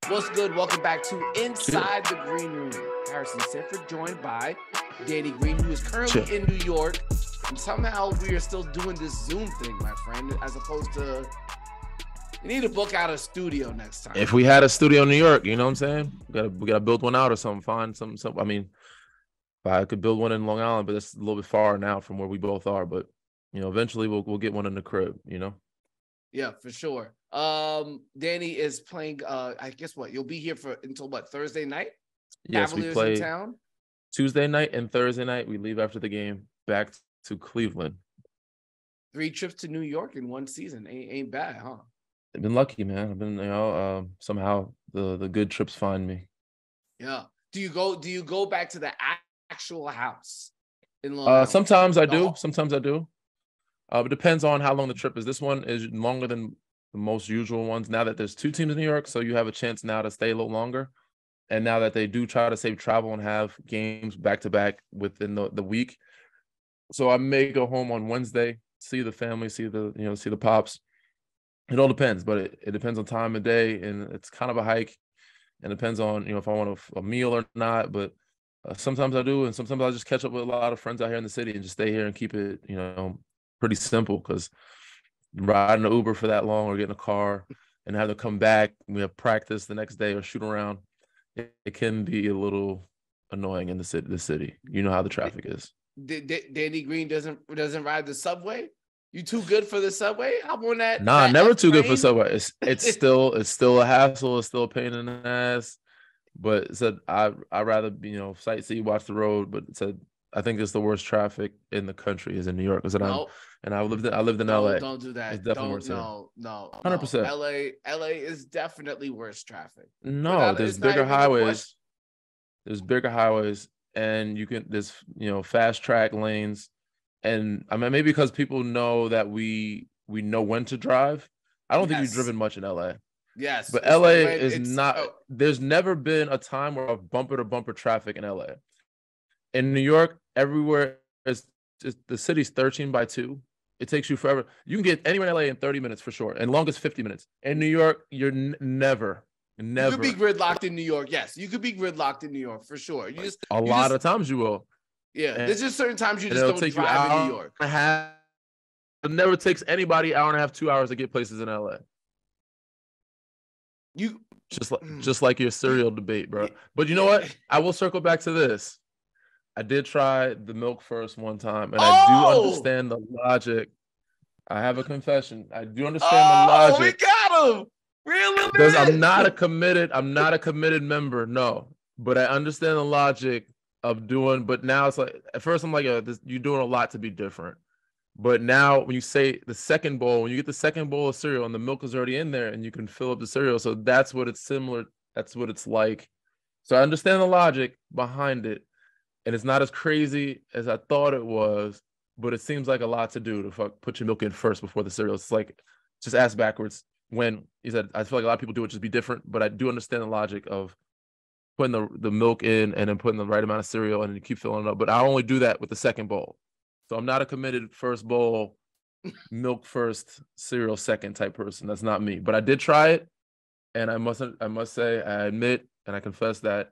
What's good? Welcome back to Inside the Green Room. Harrison Sanford, joined by Danny Green, who is currently in New York. And somehow we are still doing this Zoom thing, my friend, as opposed to we need to book out a studio next time. If we had a studio in New York, you know what I'm saying? We gotta build one out or something. Find some. I mean, if I could build one in Long Island, but it's a little bit far now from where we both are. But eventually we'll get one in the crib. Yeah, for sure. Danny is playing. I guess what you'll be here until Thursday night. Yes, Cavaliers we play in town Tuesday night and Thursday night. We leave after the game back to Cleveland. 3 trips to New York in one season. Ain't bad, huh? I've been lucky, man. I've been, somehow the good trips find me. Yeah. Do you go back to the actual house in Long Island? Sometimes I do. Sometimes I do. It depends on how long the trip is. This one is longer than the most usual ones. Now that there's 2 teams in New York, so you have a chance now to stay a little longer. And now that they do try to save travel and have games back to back within the week, so I may go home on Wednesday, see the family, see the pops. It all depends, but it depends on time of day, and it's kind of a hike, and it depends on if I want a meal or not. But sometimes I do, and sometimes I just catch up with a lot of friends out here in the city and just stay here and keep it pretty simple, because riding an Uber for that long or getting a car and having to come back, we have practice the next day or shoot around, it can be a little annoying in the city. You know how the traffic is. Danny Green doesn't ride the subway. You too good for the subway? I'm on that. Nah, that never too train. Good for subway. It's still a hassle. It's still a pain in the ass. But it said I rather sightsee, watch the road. But it said I think it's the worst traffic in the country is in New York. I lived in LA. Don't do that. It's definitely worse. No. 100%. LA is definitely worse traffic. No, there's bigger highways. There's bigger highways, and there's fast track lanes. And I mean, maybe because people know that we know when to drive. I don't think you've driven much in LA. Yes. But LA is not, there's never been a time where I've bumper to bumper traffic in LA. In New York, everywhere the city's 13/2. It takes you forever. You can get anywhere in LA in 30 minutes for sure, and longest 50 minutes. In New York, you're never. You could be gridlocked in New York. Yes, you could be gridlocked in New York for sure. A lot of times you will. Yeah, there's just certain times you just don't drive in New York. It never takes anybody 1.5 hours, 2 hours to get places in LA. You just like your cereal debate, bro. But you know what? I will circle back to this. I did try the milk first one time, and I do understand the logic. I have a confession. I do understand the logic. Oh, we got him. Really? I'm not a committed member, no. But I understand the logic of doing. But now it's like, at first I'm like, you're doing a lot to be different. But now when you say the second bowl, when you get the second bowl of cereal and the milk is already in there and you can fill up the cereal, so that's what it's similar. That's what it's like. So I understand the logic behind it. And it's not as crazy as I thought it was, but it seems like a lot to do to put your milk in first before the cereal. It's like, just ask backwards. When he said, I feel like a lot of people do it, just be different, but I do understand the logic of putting the milk in and then putting the right amount of cereal and then you keep filling it up. But I only do that with the second bowl. So I'm not a committed first bowl, milk first, cereal second type person. That's not me. But I did try it, and I must say, I admit and I confess that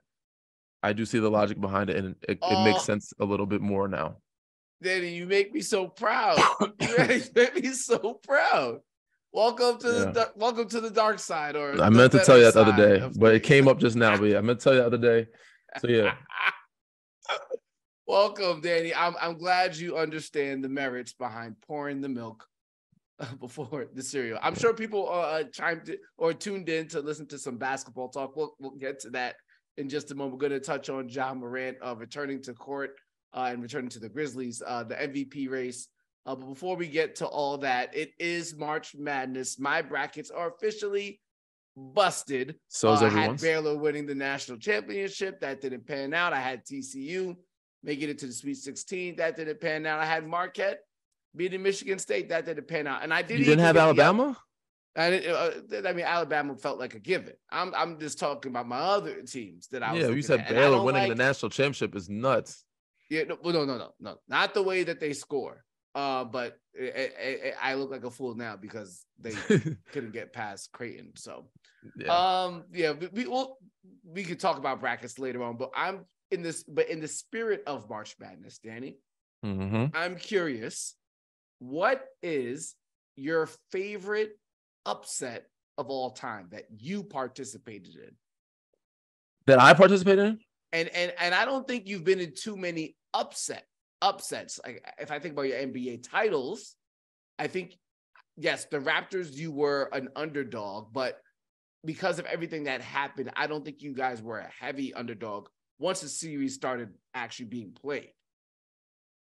I do see the logic behind it, and it makes sense a little bit more now. Danny, you make me so proud. You make me so proud. Welcome to the dark side. Or I meant to tell you that the other day, but it came up just now. But yeah, I meant to tell you the other day. So yeah. Welcome, Danny. I'm glad you understand the merits behind pouring the milk before the cereal. I'm sure people tuned in to listen to some basketball talk. We'll get to that in just a moment. We're going to touch on Ja Morant returning to court and returning to the Grizzlies, the MVP race. But before we get to all that, it is March Madness. My brackets are officially busted. So is everyone's. I had Baylor winning the national championship. That didn't pan out. I had TCU making it to the Sweet 16. That didn't pan out. I had Marquette beating Michigan State. That didn't pan out. And I didn't. You didn't have Alabama? I mean, Alabama felt like a given. I'm just talking about my other teams that I was. Yeah, you said Baylor winning the national championship is nuts. Yeah, no, not the way that they score. But I look like a fool now because they couldn't get past Creighton. So, yeah, we could talk about brackets later on. But I'm in this. But in the spirit of March Madness, Danny, I'm curious. What is your favorite upset of all time that you participated in? That I participated in? And I don't think you've been in too many upsets. Like if I think about your NBA titles, I think yes, the Raptors, you were an underdog, but because of everything that happened, I don't think you guys were a heavy underdog once the series started actually being played.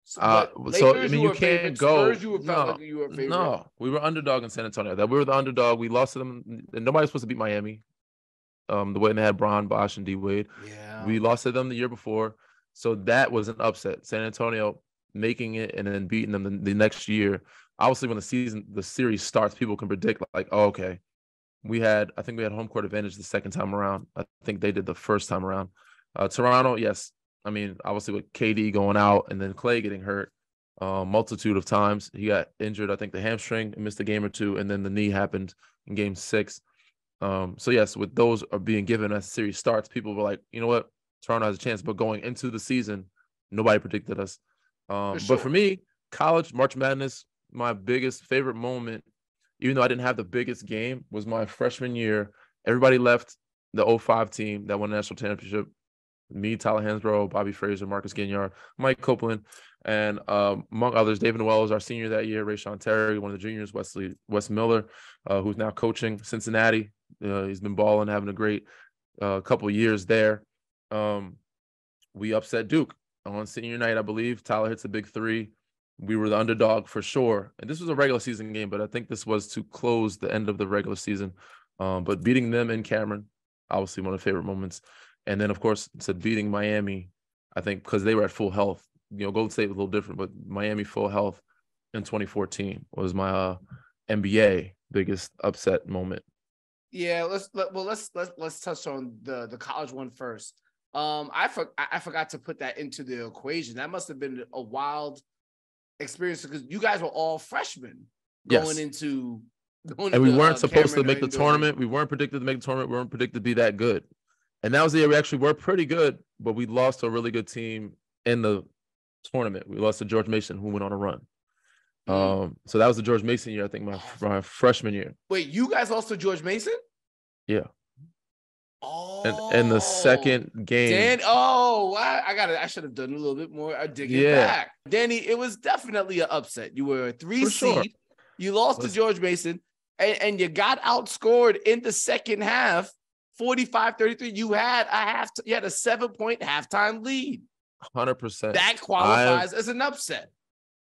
So, I mean, you can't go. Spurs, you felt like you were a favorite. No, we were underdog in San Antonio. That we were the underdog. We lost to them. And nobody was supposed to beat Miami. The way they had Bron, Bosh, and D Wade. Yeah, we lost to them the year before, so that was an upset. San Antonio making it and then beating them the next year. Obviously, when the series starts, people can predict like, oh, okay, I think we had home court advantage the second time around. I think they did the first time around. Toronto, yes. I mean, obviously with KD going out and then Clay getting hurt multitude of times. He got injured, I think the hamstring, and missed a game or two, and then the knee happened in game 6. So yes, with those are being given as the series starts, people were like, you know what, Toronto has a chance. But going into the season, nobody predicted us. But for me, college March Madness, my biggest favorite moment, even though I didn't have the biggest game, was my freshman year. Everybody left the 05 team that won the national championship. Me, Tyler Hansbrough, Bobby Fraser, Marcus Ginyard, Mike Copeland, and among others, David Noel was our senior that year, Rayshawn Terry, one of the juniors, Wes Miller, who's now coaching Cincinnati. He's been balling, having a great couple of years there. We upset Duke on senior night, I believe. Tyler hits a big 3. We were the underdog for sure. And this was a regular season game, but I think this was to close the end of the regular season. But beating them in Cameron, obviously one of the favorite moments. And then, of course, beating Miami, I think because they were at full health. You know, Golden State was a little different, but Miami full health in 2014 was my NBA biggest upset moment. Yeah, let's touch on the college one first. I forgot to put that into the equation. That must have been a wild experience because you guys were all freshmen going into. And we weren't supposed to make the tournament. We weren't predicted to make the tournament. We weren't predicted to be that good. And that was the year we actually were pretty good, but we lost to a really good team in the tournament. We lost to George Mason, who went on a run. So that was the George Mason year, I think, my freshman year. Wait, you guys lost to George Mason? Yeah. Oh. And the second game. I should have done a little bit more digging back. Danny, it was definitely an upset. You were a 3 seed. Sure. You lost to George Mason, and you got outscored in the second half. 45-33, you had a 7-point halftime lead. 100%. That qualifies as an upset.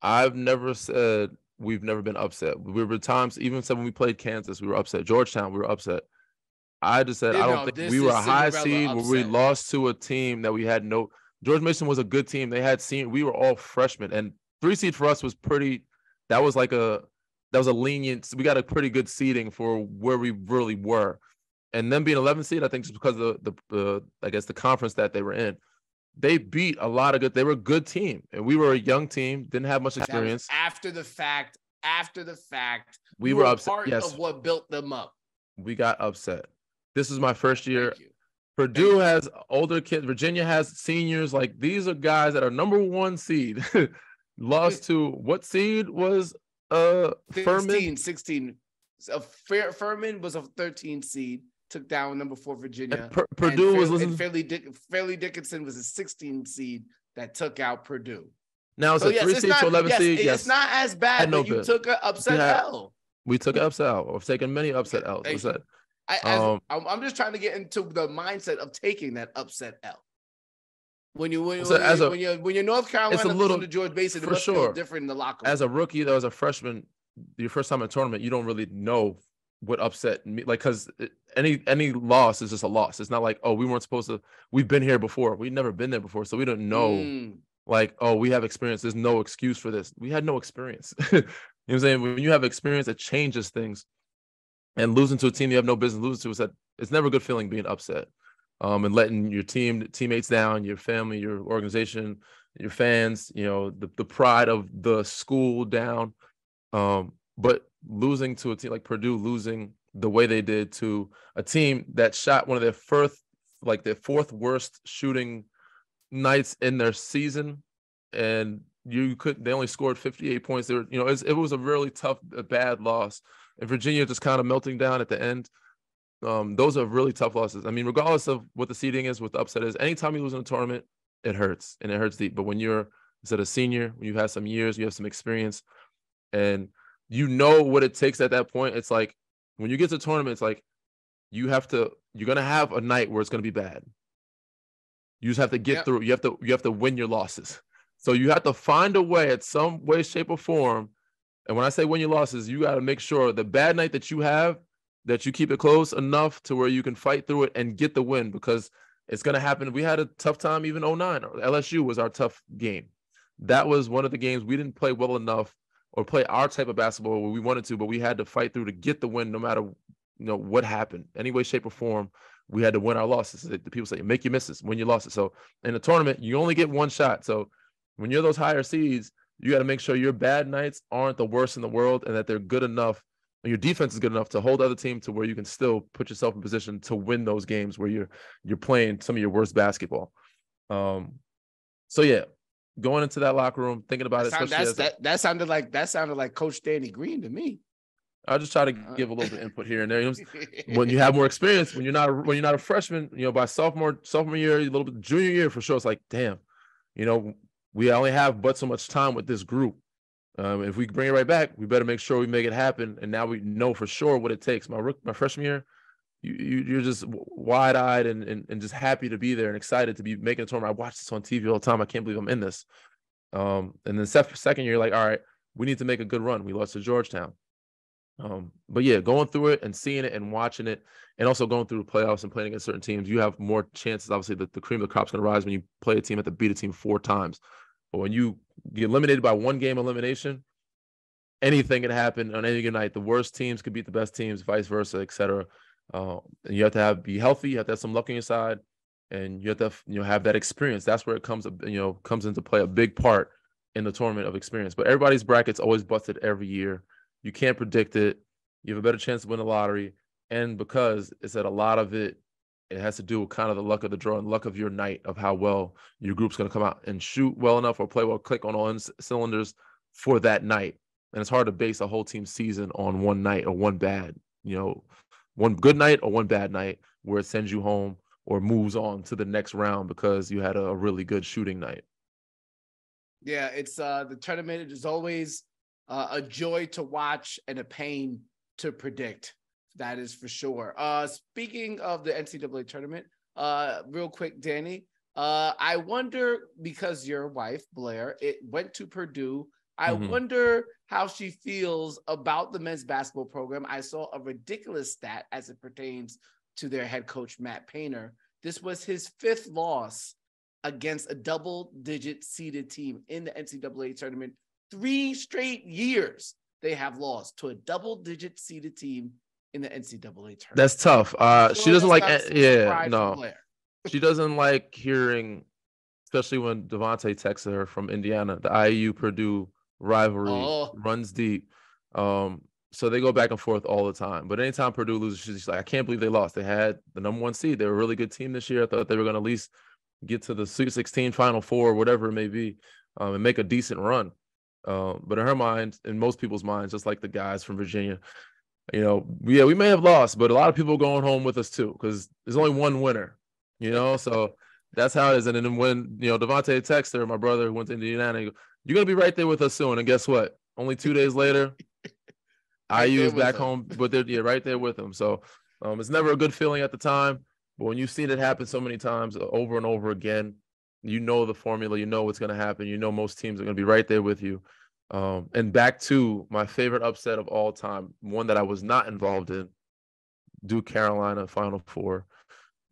I've never said we've never been upset. We were times, even when we played Kansas, we were upset. Georgetown, we were upset. I just said I don't think we were a high seed where we lost to a team that we had no. George Mason was a good team. They had we were all freshmen, and 3 seed for us was pretty. That was a lenient. We got a pretty good seeding for where we really were. And then being 11 seed, I think just because of the conference that they were in, they beat a lot of good. They were a good team, and we were a young team, didn't have much experience. After the fact, we were upset. Part of what built them up. We got upset. This is my first year. Purdue has older kids. Virginia has seniors. Like these are guys that are number 1 seed. Lost to what seed was 16. Furman was a 13 seed. Took down number 4 Virginia. Purdue was listening. Fairleigh Dickinson was a 16 seed that took out Purdue. Now it's a 3 seed to 11 seed. It's not as bad, but you took an upset L. We took an upset L. We've taken many upset L's. I'm just trying to get into the mindset of taking that upset L. When you're North Carolina, it's a little to George Mason, it must feel different in the locker room. As a rookie, though, as a freshman, your first time in a tournament, you don't really know what upset me, like, because any loss is just a loss. It's not like, oh, we weren't supposed to. We've been here before. We've never been there before, so we don't know. Like, oh, we have experience. There's no excuse for this. We had no experience. You know what I'm saying? When you have experience, it changes things. And losing to a team you have no business losing to, it's never a good feeling being upset. And letting your teammates down, your family, your organization, your fans, the pride of the school down. But losing to a team like Purdue, losing the way they did to a team that shot one of their fourth worst shooting nights in their season, and they only scored 58 points. It was a really tough, bad loss. And Virginia just kind of melting down at the end. Those are really tough losses. I mean, regardless of what the seeding is, what the upset is, anytime you lose in a tournament, it hurts, and it hurts deep. But when you're a senior, when you've had some years, you have some experience, and you know what it takes at that point. It's like when you get to the tournament, it's like you're going to have a night where it's going to be bad. You just have to get through. You have to win your losses. So you have to find a way, at some way, shape, or form. And when I say win your losses, you got to make sure the bad night that you have, that you keep it close enough to where you can fight through it and get the win, because it's going to happen. We had a tough time even 2009. LSU was our tough game. That was one of the games we didn't play well enough or play our type of basketball where we wanted to, but we had to fight through to get the win no matter what happened. Any way, shape, or form, we had to win our losses. The people say, make your misses, win your losses. So in a tournament, you only get one shot. So when you're those higher seeds, you got to make sure your bad nights aren't the worst in the world, and that they're good enough, and your defense is good enough to hold the other team to where you can still put yourself in position to win those games where you're playing some of your worst basketball. So yeah, going into that locker room, thinking about that sounded like Coach Danny Green to me. I'll just try to give a little bit of input here and there. When you have more experience, when you're not a freshman, by sophomore year, a little bit junior year for sure, it's like, damn, we only have but so much time with this group. If we bring it right back, we better make sure we make it happen. And now we know for sure what it takes. My freshman year, you're just wide-eyed and just happy to be there and excited to be making a tournament. I watch this on TV all the time. I can't believe I'm in this. And then second year, like, all right, we need to make a good run. We lost to Georgetown. But yeah, going through it and seeing it and watching it, and also going through the playoffs and playing against certain teams, you have more chances. Obviously, the cream of the crop's going to rise when you play a team that beat a team 4 times. But when you get eliminated by one game elimination, anything can happen on any good night. The worst teams could beat the best teams, vice versa, etc. And you have to be healthy. You have to have some luck on your side, and you have to have that experience. That's where it comes into play, a big part in the tournament of experience. But everybody's bracket's always busted every year. You can't predict it. You have a better chance to win the lottery. And because it's that a lot of it has to do with kind of the luck of the draw and luck of your night, of how well your group's going to come out and shoot well enough or play well, click on all cylinders for that night. And it's hard to base a whole team season on one night or one good night or one bad night where it sends you home or moves on to the next round because you had a really good shooting night. Yeah, it's the tournament is always a joy to watch and a pain to predict. That is for sure. Speaking of the NCAA tournament, real quick, Danny, I wonder, because your wife, Blair, went to Purdue, I wonder how she feels about the men's basketball program. I saw a ridiculous stat as it pertains to their head coach, Matt Painter. This was his 5th loss against a double-digit seeded team in the NCAA tournament. 3 straight years they have lost to a double-digit seeded team in the NCAA tournament. That's tough. She doesn't like, she doesn't like hearing, especially when Devontae texted her from Indiana. The IU-Purdue rivalry runs deep. So they go back and forth all the time. But anytime Purdue loses, she's like, I can't believe they lost. They had the number 1 seed. They were a really good team this year. I thought they were going to at least get to the Sweet 16, Final Four, whatever it may be, and make a decent run. But in her mind, in most people's minds, just like the guys from Virginia, we may have lost, but a lot of people are going home with us too, because there's only one winner, so that's how it is. And then when, Devontae texted her, my brother who went to Indiana, you're going to be right there with us soon. And guess what? Only 2 days later, IU is back home, but they're right there with them. So it's never a good feeling at the time, but when you've seen it happen so many times over and over again, you know the formula, you know what's going to happen. You know most teams are going to be right there with you. And back to my favorite upset of all time, one that I was not involved in, Duke Carolina Final Four.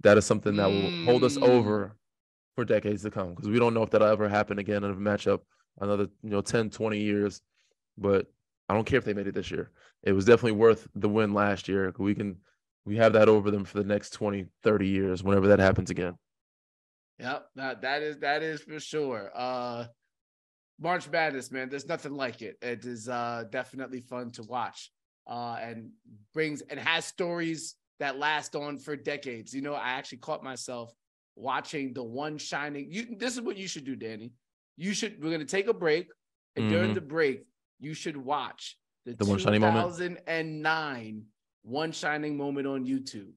That is something that will hold us over for decades to come, because we don't know if that'll ever happen again in a matchup another 10, 20 years. But I don't care if they made it this year. It was definitely worth the win last year. We have that over them for the next 20, 30 years whenever that happens again. Yep, that is for sure. March Madness, man, there's nothing like it. It is definitely fun to watch, and has stories that last on for decades. You know, I actually caught myself watching the one shining. This is what you should do, Danny. We're gonna take a break, and during the break, you should watch the one shining moment. 2009 One Shining Moment on YouTube.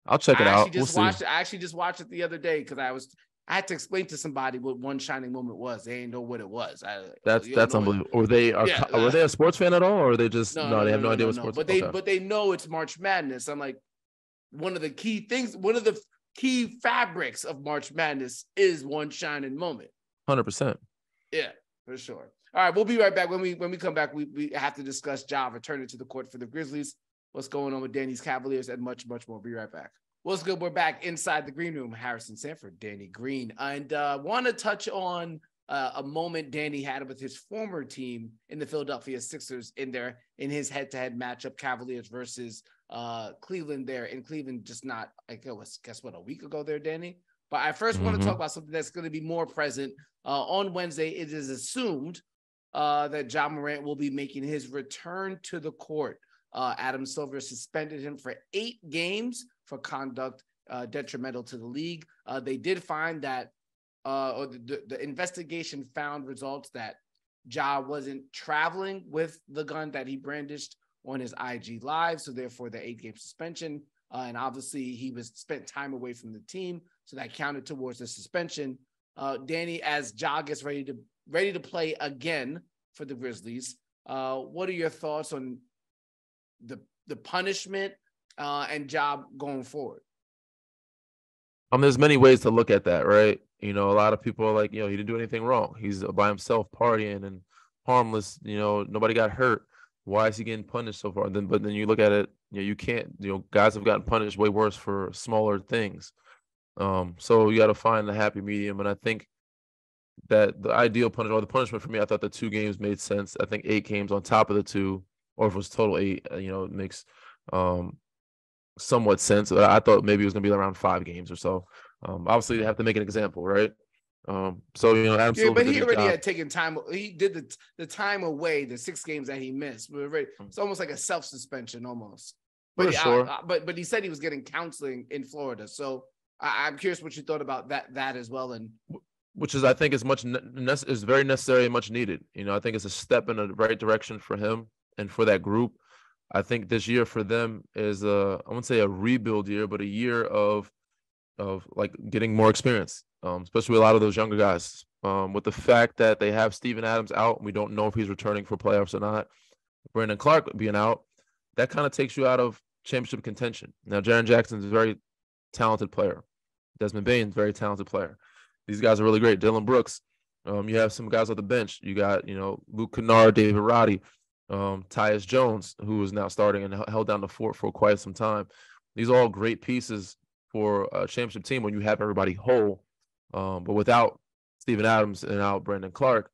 I'll check it out. I actually just watched it the other day because I had to explain to somebody what One Shining Moment was. They didn't know what it was. That's unbelievable. Were they a sports fan at all, or are they just they have no idea what sports? But they know it's March Madness. I'm like, one of the key fabrics of March Madness is One Shining Moment. 100%. Yeah, for sure. All right, we'll be right back. When we come back, we have to discuss Ja returning to the court for the Grizzlies, what's going on with Danny's Cavaliers, and much, much more. Be right back. What's good? We're back inside the green room. Harrison Sanford, Danny Green, and want to touch on a moment Danny had with his former team in the Philadelphia Sixers in his head-to-head matchup, Cavaliers versus Cleveland. There in Cleveland, just not guess what, a week ago there, Danny. But I first want to talk about something that's going to be more present on Wednesday. It is assumed that Ja Morant will be making his return to the court. Adam Silver suspended him for 8 games for conduct detrimental to the league. They did find that, or the investigation found results that Ja wasn't traveling with the gun that he brandished on his IG Live, so therefore the 8-game suspension. And obviously he spent time away from the team, so that counted towards the suspension. Danny, as Ja gets ready to play again for the Grizzlies, what are your thoughts on the punishment and Ja going forward? There's many ways to look at that, right? You know, a lot of people are like, he didn't do anything wrong. He's by himself partying and harmless. Nobody got hurt. Why is he getting punished so far? But then you look at it, you can't. Guys have gotten punished way worse for smaller things. So you got to find the happy medium, and I think that the ideal punishment, or the punishment for me, I thought the 2 games made sense. I think 8 games on top of the 2, or if it was total 8, it makes somewhat sense. I thought maybe it was going to be around 5 games or so. Obviously, they have to make an example, right? So Adam Silver, but he already had taken time. He did the time away, the 6 games that he missed. It's almost like a self suspension, almost. But sure. But he said he was getting counseling in Florida. So I'm curious what you thought about that as well. And which is, I think, is very necessary and much needed. I think it's a step in the right direction for him and for that group. I think this year for them is I wouldn't say a rebuild year, but a year of like getting more experience, especially with a lot of those younger guys. With the fact that they have Steven Adams out, and we don't know if he's returning for playoffs or not. Brandon Clark being out, that kind of takes you out of championship contention. Now, Jaren Jackson is a very talented player. Desmond Bain is a very talented player. These guys are really great. Dylan Brooks. You have some guys on the bench. You got, Luke Kennard, David Roddy, Tyus Jones, who is now starting and held down the fort for quite some time. These are all great pieces for a championship team when you have everybody whole. But without Steven Adams and out Brandon Clark,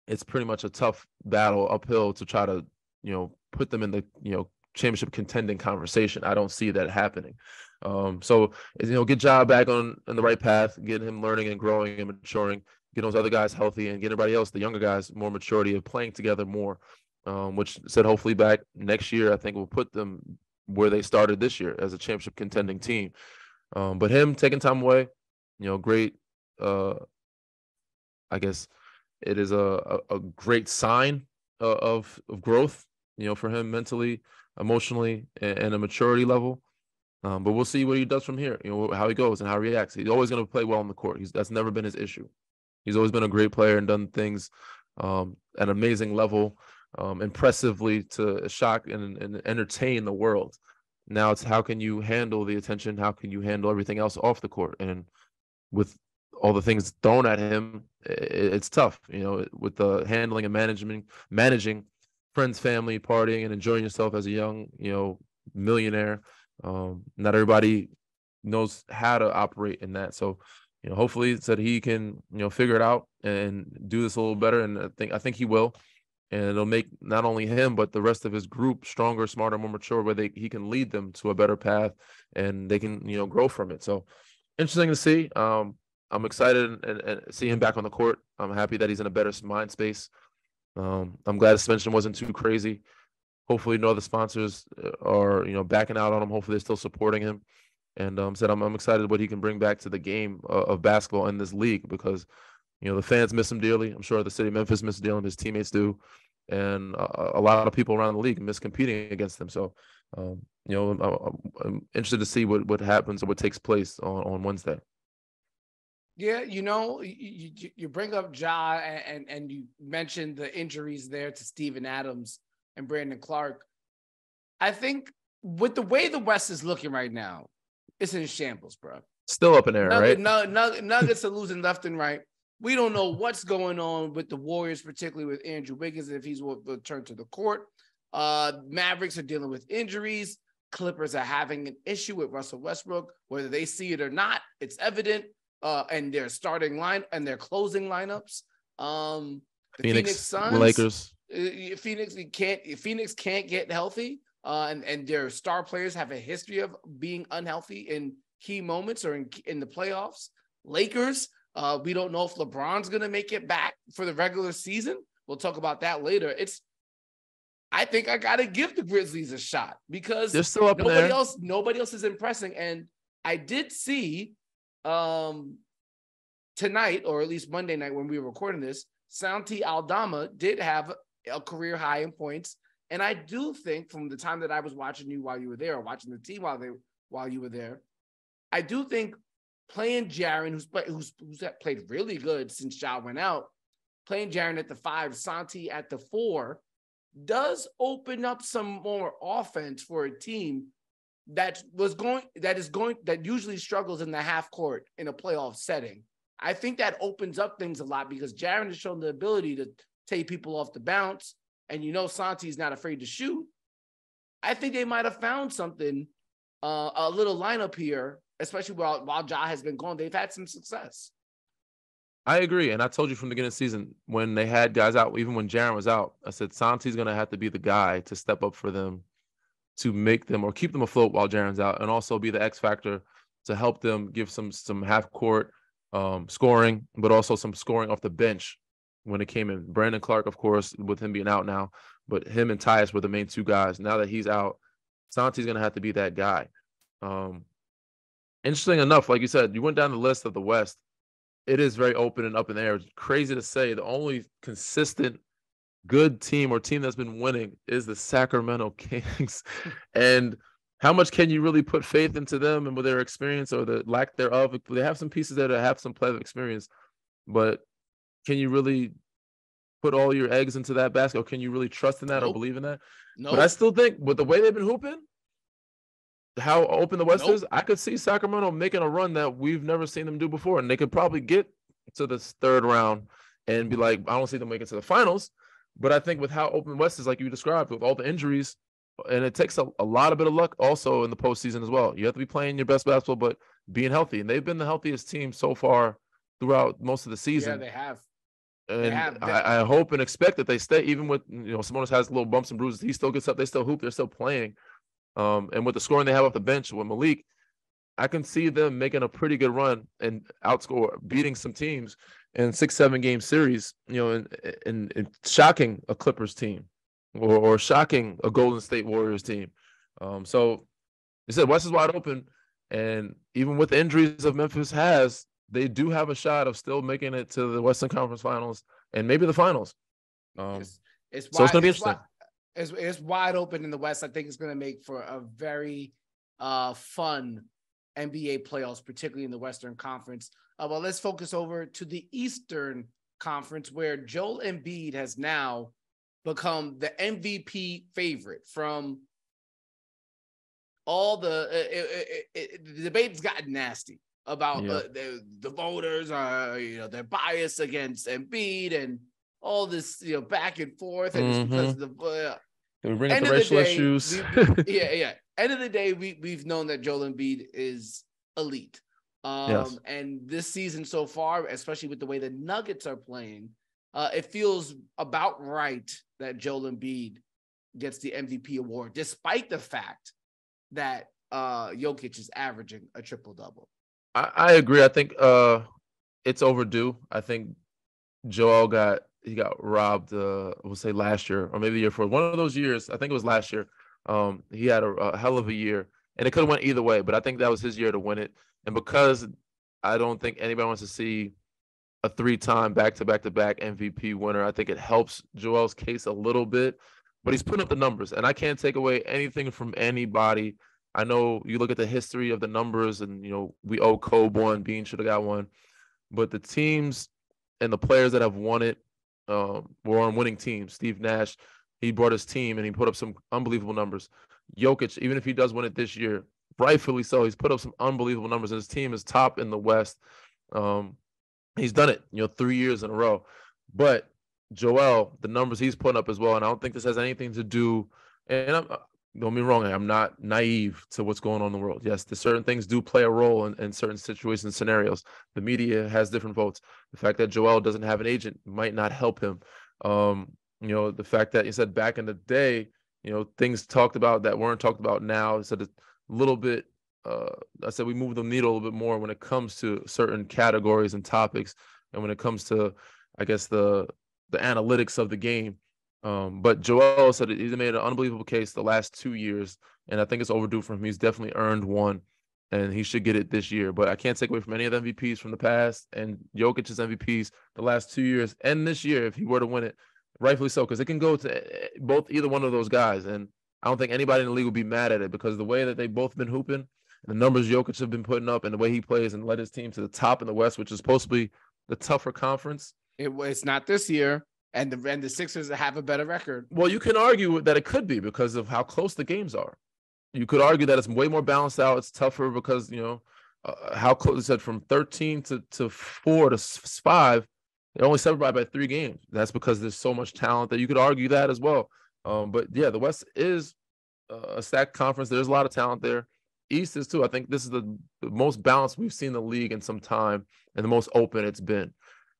it's pretty much a tough battle uphill to try to, put them in the, championship contending conversation. I don't see that happening. So, get Ja back on the right path, get him learning and growing and maturing, get those other guys healthy, and get everybody else, the younger guys, more maturity of playing together more, which said hopefully back next year, I think will put them where they started this year as a championship contending team. But him taking time away, great. I guess it is a great sign of growth, for him mentally, emotionally, and a maturity level. But we'll see what he does from here, how he goes and how he reacts. He's always going to play well on the court. That's never been his issue. He's always been a great player and done things at an amazing level, impressively to shock and entertain the world. Now it's how can you handle the attention? How can you handle everything else off the court? And with all the things thrown at him, it's tough, with the handling and managing friends, family, partying, and enjoying yourself as a young, millionaire. Not everybody knows how to operate in that. So, hopefully that he can, figure it out and do this a little better. And I think he will. And it'll make not only him, but the rest of his group stronger, smarter, more mature, where he can lead them to a better path and they can, grow from it. So interesting to see. I'm excited and see him back on the court. I'm happy that he's in a better mind space. I'm glad his suspension wasn't too crazy. Hopefully, no other sponsors are backing out on him. Hopefully, they're still supporting him. And I'm excited what he can bring back to the game of basketball in this league because the fans miss him dearly. I'm sure the city of Memphis miss dealing. His teammates do, and a lot of people around the league miss competing against him. So, I'm interested to see what happens or what takes place on Wednesday. Yeah, you bring up Ja and you mentioned the injuries there to Steven Adams and Brandon Clark. I think with the way the West is looking right now, it's in shambles, bro. Still up in there, right? Nuggets are losing left and right. We don't know what's going on with the Warriors, particularly with Andrew Wiggins, if he's will return to the court. Mavericks are dealing with injuries. Clippers are having an issue with Russell Westbrook, whether they see it or not. It's evident. And their starting line and their closing lineups. The Phoenix Suns, Lakers. Phoenix can't get healthy. And their star players have a history of being unhealthy in key moments or in the playoffs. Lakers, we don't know if LeBron's going to make it back for the regular season. We'll talk about that later. I think I got to give the Grizzlies a shot because they're still up nobody else is impressing. And I did see tonight, or at least Monday night when we were recording this, Santi Aldama did have a career high in points. And I do think from the time that I was watching you while you were there, or watching the team while you were there, I do think playing Jaren, who's played really good since Ja went out, playing Jaren at the 5, Santi at the 4, does open up some more offense for a team that usually struggles in the half court in a playoff setting. I think that opens up things a lot because Jaren has shown the ability to take people off the bounce, and Santi's not afraid to shoot. I think they might have found something, a little lineup here, especially while Ja has been gone. They've had some success. I agree, and I told you from the beginning of the season when they had guys out, even when Jaren was out, I said Santi's going to have to be the guy to step up for them, to make them or keep them afloat while Jaren's out, and also be the X factor to help them give some half court scoring, but also some scoring off the bench when it came in. Brandon Clark, of course, with him being out now, but him and Tyus were the main two guys. Now that he's out, Santi's going to have to be that guy. Interesting enough, like you said, you went down the list of the West. It is very open and up in the air. It's crazy to say the only consistent good team or team that's been winning is the Sacramento Kings. And how much can you really put faith into them and with their experience or the lack thereof? They have some pieces there that have some playoff experience, but can you really put all your eggs into that basket? Or can you really trust in that or believe in that? No. But I still think with the way they've been hooping, how open the West is, I could see Sacramento making a run that we've never seen them do before. And they could probably get to this third round and be like, I don't see them making it to the finals. But I think with how open West is, like you described, with all the injuries, and it takes a lot of bit of luck also in the postseason as well. You have to be playing your best basketball, but being healthy. And they've been the healthiest team so far throughout most of the season. Yeah, they have. And I hope and expect that they stay, even with, Sabonis has little bumps and bruises. He still gets up. They still hoop. They're still playing. And with the scoring they have off the bench with Malik, I can see them making a pretty good run and beating some teams in 6-7 game series, and shocking a Clippers team or shocking a Golden State Warriors team. So you said West is wide open, and even with the injuries of Memphis they do have a shot of still making it to the Western Conference Finals and maybe the finals. So it's going to be interesting. It's wide open in the West. I think it's going to make for a very fun NBA playoffs, particularly in the Western Conference. Well, let's focus over to the Eastern Conference, where Joel Embiid has now become the MVP favorite from all the debate's gotten nasty about the voters are, they're biased against Embiid and all this, back and forth, and it's because of the we bring up the racial issues. End of the day, we've known that Joel Embiid is elite. Yes. And this season so far, especially with the way the Nuggets are playing, it feels about right that Joel Embiid gets the MVP award, despite the fact that Jokic is averaging a triple-double. I agree. I think it's overdue. I think Joel got robbed. We'll say last year or maybe the year before. One of those years. I think it was last year. He had a hell of a year, and it could have went either way. But I think that was his year to win it. And because I don't think anybody wants to see a 3-time back-to-back MVP winner, I think it helps Joel's case a little bit. But he's putting up the numbers, and I can't take away anything from anybody. I know you look at the history of the numbers, and we owe Kobe one, Bean should have got one, but the teams and the players that have won it were on winning teams. Steve Nash, he brought his team and he put up some unbelievable numbers. Jokic, even if he does win it this year, rightfully so, he's put up some unbelievable numbers, and his team is top in the West. He's done it, 3 years in a row. But Joel, the numbers he's putting up as well, and I don't think this has anything to do. And don't be wrong, I'm not naive to what's going on in the world. Yes, certain things do play a role in certain situations and scenarios. The media has different votes. The fact that Joel doesn't have an agent might not help him. The fact that you said back in the day, things talked about that weren't talked about now. He said a little bit. I said we move the needle a little bit more when it comes to certain categories and topics, and when it comes to, I guess, the analytics of the game. But Joel said he's made an unbelievable case the last 2 years, and I think it's overdue for him. He's definitely earned one, and he should get it this year. But I can't take away from any of the MVPs from the past and Jokic's MVPs the last 2 years and this year if he were to win it, rightfully so, because it can go to either one of those guys. And I don't think anybody in the league will be mad at it because the way that they've both been hooping, the numbers Jokic have been putting up, and the way he plays and led his team to the top in the West, which is supposed to be the tougher conference. It's not this year. And the Sixers have a better record. Well, you can argue that it could be because of how close the games are. You could argue that it's way more balanced out. It's tougher because, how close it said from 13 to 4 to 5, they're only separated by 3 games. That's because there's so much talent that you could argue that as well. But yeah, the West is a stacked conference. There's a lot of talent there. East is too. I think this is the most balanced we've seen the league in some time and the most open it's been.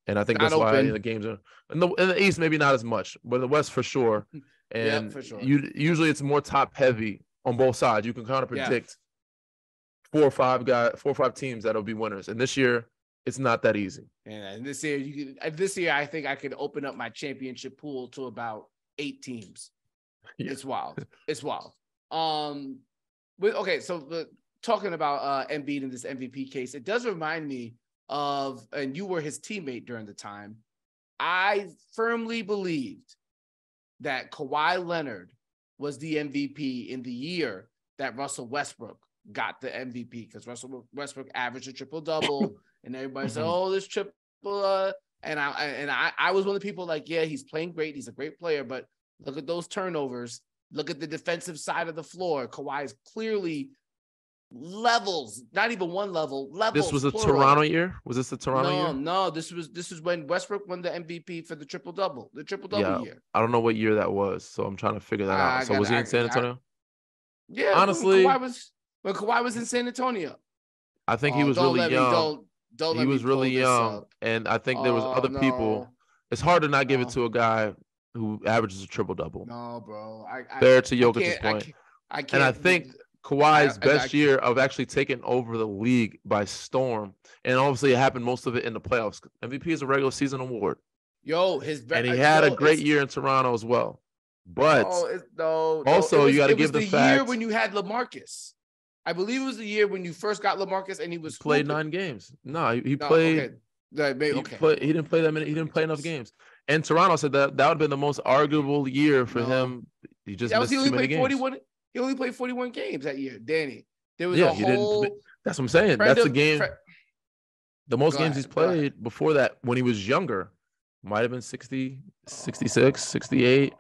And I think that's why the games are in the East, maybe not as much, but in the West for sure. And yeah, for sure. Usually it's more top heavy on both sides. You can kind of predict 4 or 5 teams that'll be winners. And this year, it's not that easy. And this year, I think I could open up my championship pool to about 8 teams. Yeah. It's wild. It's wild. Okay, so talking about Embiid in this MVP case, it does remind me of, and you were his teammate during the time, I firmly believed that Kawhi Leonard was the MVP in the year that Russell Westbrook got the MVP, because Russell Westbrook averaged a triple-double, and everybody said, oh, this triple, and I was one of the people like, yeah, he's playing great, he's a great player, but look at those turnovers, look at the defensive side of the floor. Kawhi is clearly levels, not even one level. This was a Toronto year? Was this the Toronto year? No. This was when Westbrook won the MVP for the triple-double year. I don't know what year that was, so I'm trying to figure that out. So was he in San Antonio? Yeah, honestly, when Kawhi was in San Antonio. I think he was really young. He was really young, and I think there was other people. It's hard to not give it to a guy who averages a triple-double. No, bro. Fair to Jokic's point. I can't. And I think Kawhi's best year of actually taking over the league by storm, and obviously it happened most of it in the playoffs. MVP is a regular season award. And he had a great year in Toronto as well. But you got to give the fact. It was the year when you had LaMarcus. I believe it was the year when you first got LaMarcus, and he played 9 games. No, he played. Okay. He didn't play that many. He didn't play enough games. And Toronto said that would have been the most arguable year for him. He just missed too many games. He only played 41 games that year, Danny. There was that's what I'm saying. That's the game. The most games he's played before that when he was younger might have been 60, 66, 68.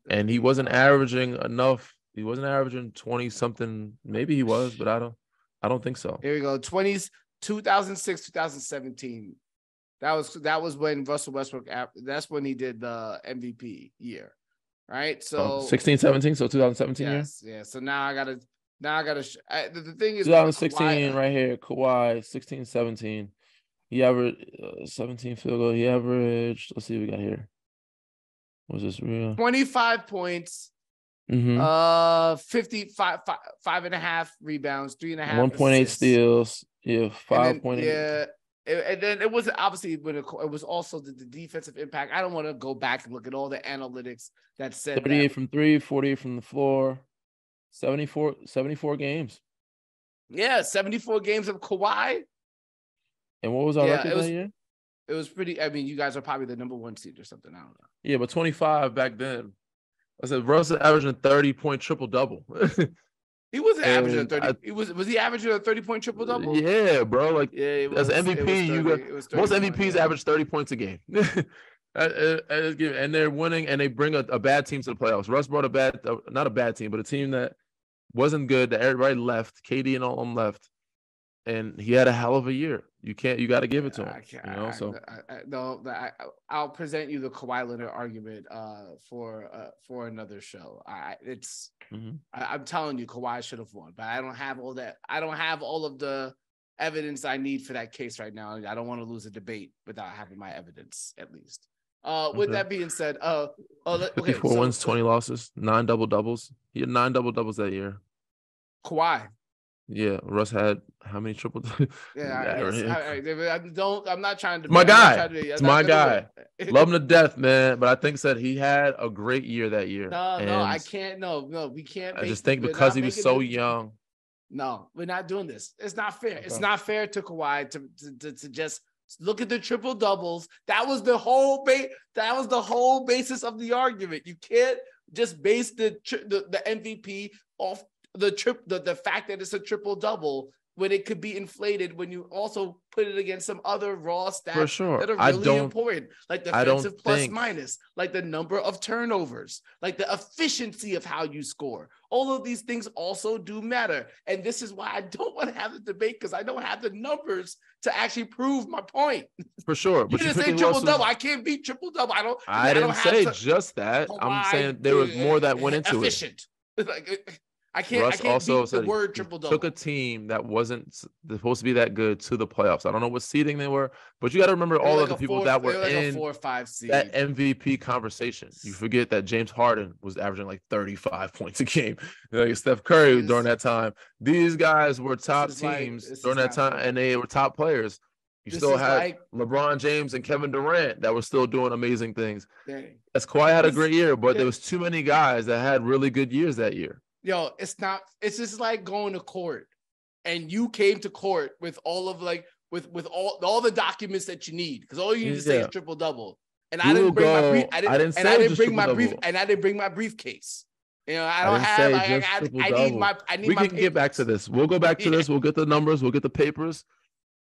And he wasn't averaging enough. He wasn't averaging 20-something. Maybe he was, but I don't think so. Here we go. 2006, 2017. That was when Russell Westbrook, that's when he did the MVP year. Right, so 16, 17, so 2017 year. Yeah. So now I gotta. The thing is, 2016 Kawhi, right here. Kawhi 16, 17. He averaged 17 field goal. He averaged. Let's see what we got here. Was this real? 25 points. 55, 5.5 rebounds, 3.5. 1.8 steals, Yeah, And then 5.8. and then it was obviously it was also the defensive impact. I don't want to go back and look at all the analytics that said 38 that. from 3, 48 from the floor, 74 games. Yeah, 74 games of Kawhi. And what was our Yeah, record that year? it was pretty. I mean, you guys are probably the number 1 seed or something. I don't know. Yeah, but 25 back then. I said Russ is averaging 30-point triple-double. He wasn't averaging a And 30. Was he averaging a 30-point triple double? yeah, bro. Like Yeah, it as was. an It was MVP, 30. you got It was most 31. MVPs Yeah. average 30 points a game. And they're winning, and they bring a bad team to the playoffs. Russ brought not a bad team, but a team that wasn't good. That everybody left. KD and all of them left, and he had a hell of a year. You got to give it to him. I can't. So No, I'll present you the Kawhi Leonard argument for another show. I'm telling you, Kawhi should have won, but I don't have all that. I don't have all of the evidence I need for that case right now. I don't want to lose a debate without having my evidence, at least. With that being said, 54 wins, 20 losses, 9 double-doubles. He had 9 double-doubles that year. Kawhi. Yeah, Russ had how many triple? Yeah, I'm not trying to. My guy. It's my guy. Love him to death, man. But I think said he had a great year that year. No, I can't. No, we can't. I just think because he was so young. No, we're not doing this. It's not fair. Okay. It's not fair to Kawhi to just look at the triple doubles. That was the whole basis of the argument. You can't just base the MVP off the fact that it's a triple double when it could be inflated when you also put it against some other raw stats that are really important, like defensive plus minus, like the number of turnovers, like the efficiency of how you score. All of these things also do matter. And this is why I don't want to have the debate, because I don't have the numbers to actually prove my point. For sure. But you didn't say triple double. I can't beat triple double. I didn't say just that. I'm saying there was more that went into efficient. Like, I can't also beat the word triple double. Took a team that wasn't supposed to be that good to the playoffs. I don't know what seeding they were, but you got to remember all of the people that were in 4 or 5 seed. That MVP conversation. You forget that James Harden was averaging like 35 points a game. Like Steph Curry during that time. These guys were top teams during that time, and they were top players. You still had LeBron James and Kevin Durant that were still doing amazing things. As Kawhi had a great year, but there was too many guys that had really good years that year. Yo, it's just like going to court, and you came to court with all of with all the documents that you need, because all you need to say is triple double. And I didn't bring my brief. I didn't bring my briefcase. You know, I need. We can get back to this. We'll go back to this. We'll get the numbers. We'll get the papers.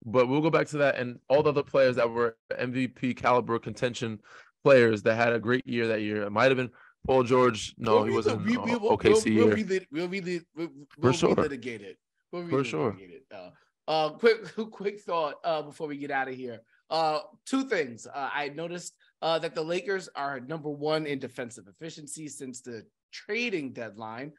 But we'll go back to that, and all the other players that were MVP caliber contention players that had a great year that year. It might have been Paul George. No, he wasn't. OKC year. We'll relitigate it. For sure. Quick thought before we get out of here. 2 things. I noticed that the Lakers are number 1 in defensive efficiency since the trading deadline.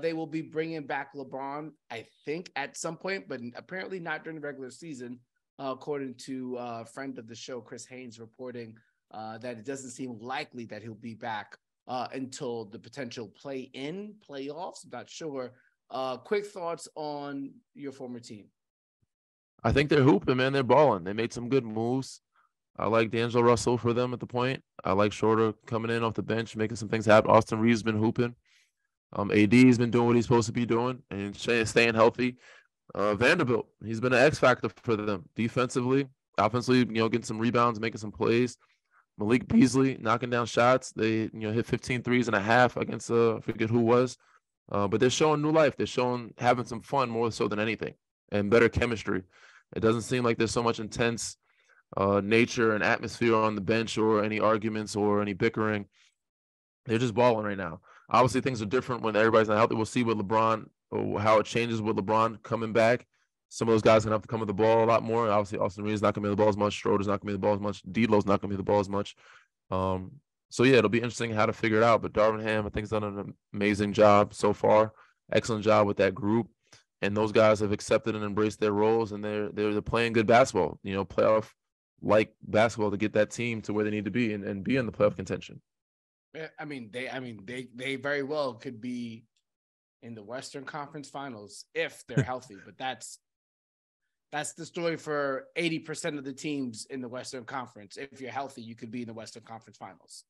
They will be bringing back LeBron, I think, at some point, but apparently not during the regular season, according to a friend of the show, Chris Haynes, reporting that it doesn't seem likely that he'll be back until the potential playoffs. I'm not sure. Quick thoughts on your former team. I think they're hooping, man. They're balling. They made some good moves. I like D'Angelo Russell for them at the point. I like Shorter coming in off the bench, making some things happen. Austin Reeves been hooping. AD's been doing what he's supposed to be doing and staying healthy. Vanderbilt, he's been an X factor for them defensively, offensively, getting some rebounds, making some plays. Malik Beasley knocking down shots. They, hit 15 threes and a half against I forget who was. But they're showing new life. They're showing having some fun more so than anything, and better chemistry. It doesn't seem like there's so much intense nature and atmosphere on the bench or any arguments or any bickering. They're just balling right now. Obviously, things are different when everybody's not healthy. We'll see with LeBron, how it changes with LeBron coming back. Some of those guys are going to have to come with the ball a lot more. Obviously, Austin Reeves not going to be the ball as much. Schroeder's not going to be the ball as much. D'Lo's not going to be the ball as much. So, yeah, it'll be interesting how to figure it out. But Darvin Ham, I think, has done an amazing job so far. Excellent job with that group. And those guys have accepted and embraced their roles, and they're playing good basketball, playoff-like basketball to get that team to where they need to be and be in the playoff contention. They very well could be in the Western Conference Finals if they're healthy, but that's That's the story for 80% of the teams in the Western Conference. If you're healthy, you could be in the Western Conference Finals.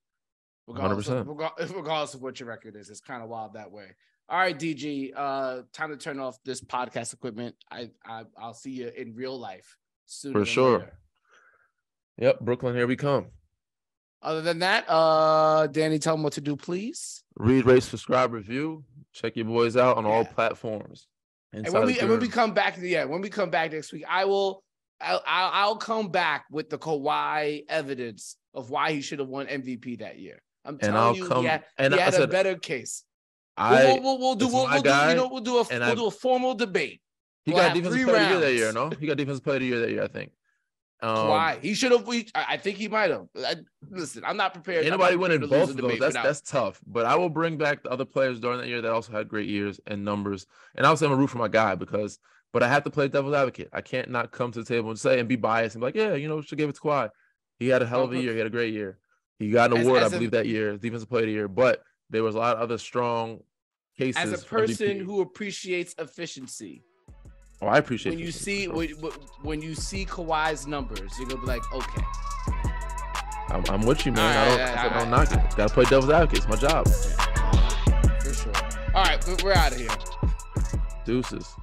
Regardless 100%. Regardless of what your record is. It's kind of wild that way. All right, DG, time to turn off this podcast equipment. I'll see you in real life sooner For than sure. later. Yep, Brooklyn, here we come. Other than that, Danny, tell them what to do, please. Read, rate, subscribe, review. Check your boys out on all platforms. And when we come back, when we come back next week, I'll come back with the Kawhi evidence of why he should have won MVP that year. I'm telling you, he had a better case. We'll do a formal debate. He got defensive player of the year that year, no? He got defensive player of the year that year, I think. Kawhi, he should have. I think he might have. Listen, I'm not prepared. Anybody winning both of those, that's tough. But I will bring back the other players during that year that also had great years and numbers. And obviously, I'm a root for my guy but I have to play devil's advocate. I can't not come to the table and say and be biased and be like, yeah, we should give it to Kawhi. He had a hell of a year. He had a great year. He got an award, I believe, that year, defensive player of the year. But there was a lot of other strong cases. As a person who appreciates efficiency. Oh, I appreciate when you see Kawhi's numbers, you're gonna be like, okay. I'm with you, man. I don't knock it. Gotta play devil's advocate. It's my job. For sure. All right, we're out of here. Deuces.